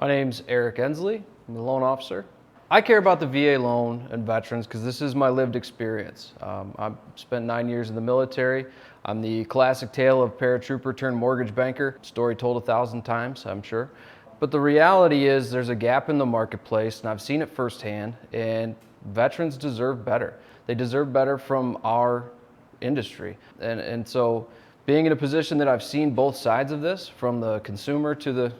My name's Eric Ensley. I'm the loan officer. I care about the VA loan and veterans because this is my lived experience. I've spent 9 years in the military. I'm the classic tale of paratrooper turned mortgage banker. Story told 1,000 times, I'm sure. But the reality is there's a gap in the marketplace, and I've seen it firsthand, and veterans deserve better. They deserve better from our industry. And so being in a position that I've seen both sides of this, from the consumer to the,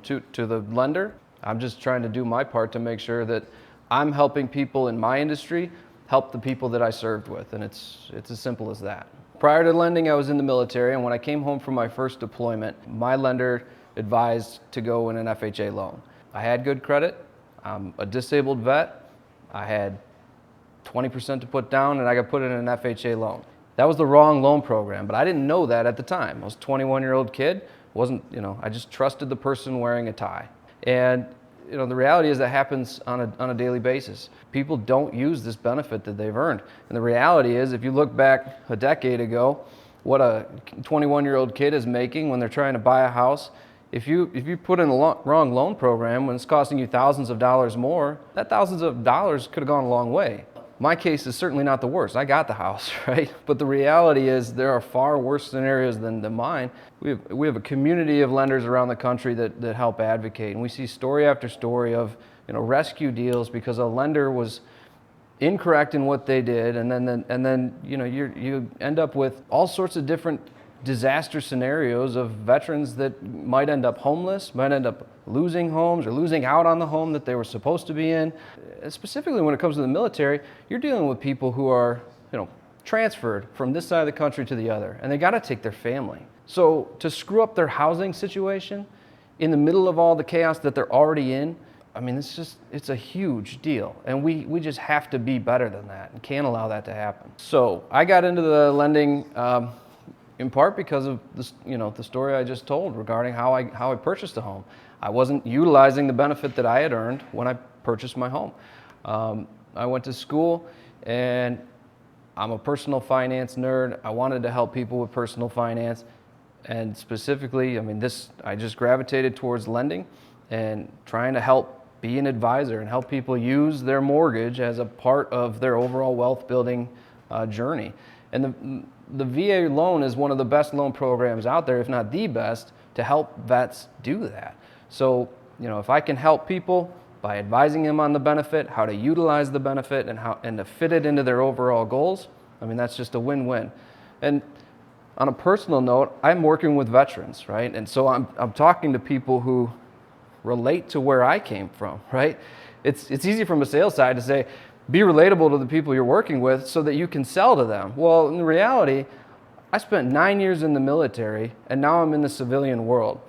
to the lender, I'm just trying to do my part to make sure that I'm helping people in my industry help the people that I served with, and it's as simple as that. Prior to lending, I was in the military, and when I came home from my first deployment, my lender advised to go in an FHA loan. I had good credit. I'm a disabled vet. I had 20% to put down, and I got put in an FHA loan. That was the wrong loan program, but I didn't know that at the time. I was a 21-year-old kid. I just trusted the person wearing a tie. And the reality is that happens on a daily basis. People don't use this benefit that they've earned. And the reality is, if you look back a decade ago, what a 21-year-old kid is making when they're trying to buy a house, if you put in a wrong loan program when it's costing you thousands of dollars more, that thousands of dollars could have gone a long way. My case is certainly not the worst. I got the house, right? But the reality is there are far worse scenarios than mine. We have a community of lenders around the country that help advocate, and we see story after story of rescue deals because a lender was incorrect in what they did, and then you end up with all sorts of different disaster scenarios of veterans that might end up homeless, might end up losing homes or losing out on the home that they were supposed to be in. Specifically when it comes to the military, you're dealing with people who are, transferred from this side of the country to the other, and they got to take their family. So to screw up their housing situation in the middle of all the chaos that they're already in, it's a huge deal, and we just have to be better than that and can't allow that to happen. So I got into the lending in part because of this, the story I just told regarding how I purchased a home. I wasn't utilizing the benefit that I had earned when I purchased my home. I went to school, and I'm a personal finance nerd. I wanted to help people with personal finance, and specifically, I just gravitated towards lending and trying to help be an advisor and help people use their mortgage as a part of their overall wealth building journey. And the VA loan is one of the best loan programs out there, if not the best, to help vets do that. So, if I can help people by advising them on the benefit, how to utilize the benefit, and to fit it into their overall goals, that's just a win-win. And on a personal note, I'm working with veterans, right? And so I'm talking to people who relate to where I came from, right? It's easy from a sales side to say, be relatable to the people you're working with so that you can sell to them. Well, in reality, I spent 9 years in the military, and now I'm in the civilian world.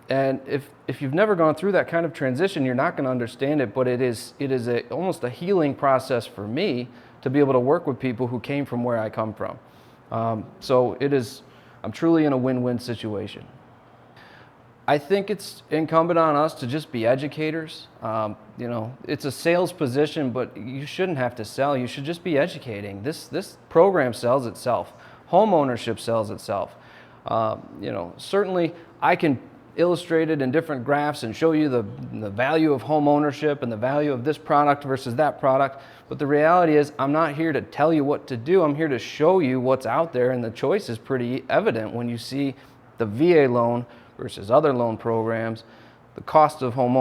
And if you've never gone through that kind of transition, you're not going to understand it, but it is almost a healing process for me to be able to work with people who came from where I come from. I'm truly in a win-win situation. I think it's incumbent on us to just be educators. It's a sales position, but you shouldn't have to sell. You should just be educating. This program sells itself. Home ownership sells itself. Certainly I can illustrate it in different graphs and show you the value of home ownership and the value of this product versus that product. But the reality is I'm not here to tell you what to do. I'm here to show you what's out there, and the choice is pretty evident when you see the VA loan versus other loan programs, the cost of home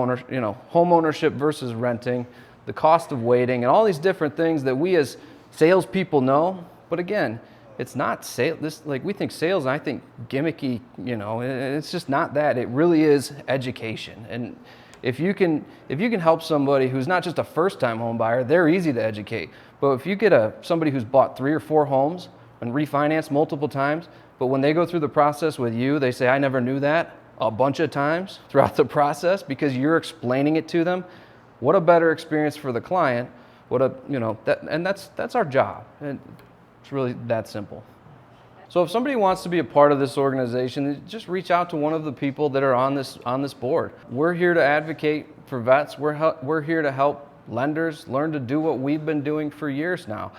ownership versus renting, the cost of waiting, and all these different things that we as salespeople know. But again, it's not sales. We think sales, and I think gimmicky. It's just not that. It really is education. And if you can help somebody who's not just a first-time home buyer, they're easy to educate. But if you get somebody who's bought 3 or 4 homes and refinanced multiple times, but when they go through the process with you, they say, I never knew that, a bunch of times throughout the process because you're explaining it to them. What a better experience for the client. That's our job. And it's really that simple. So if somebody wants to be a part of this organization, just reach out to one of the people that are on this board. We're here to advocate for vets. We're here to help lenders learn to do what we've been doing for years now.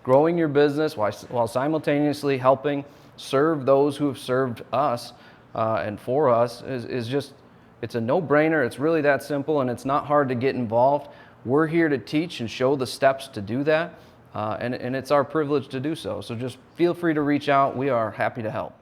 Growing your business while simultaneously helping serve those who have served us and for us is just It's a no-brainer. It's really that simple, and it's not hard to get involved. We're here to teach and show the steps to do that, and it's our privilege to do so. So just feel free to reach out. We are happy to help.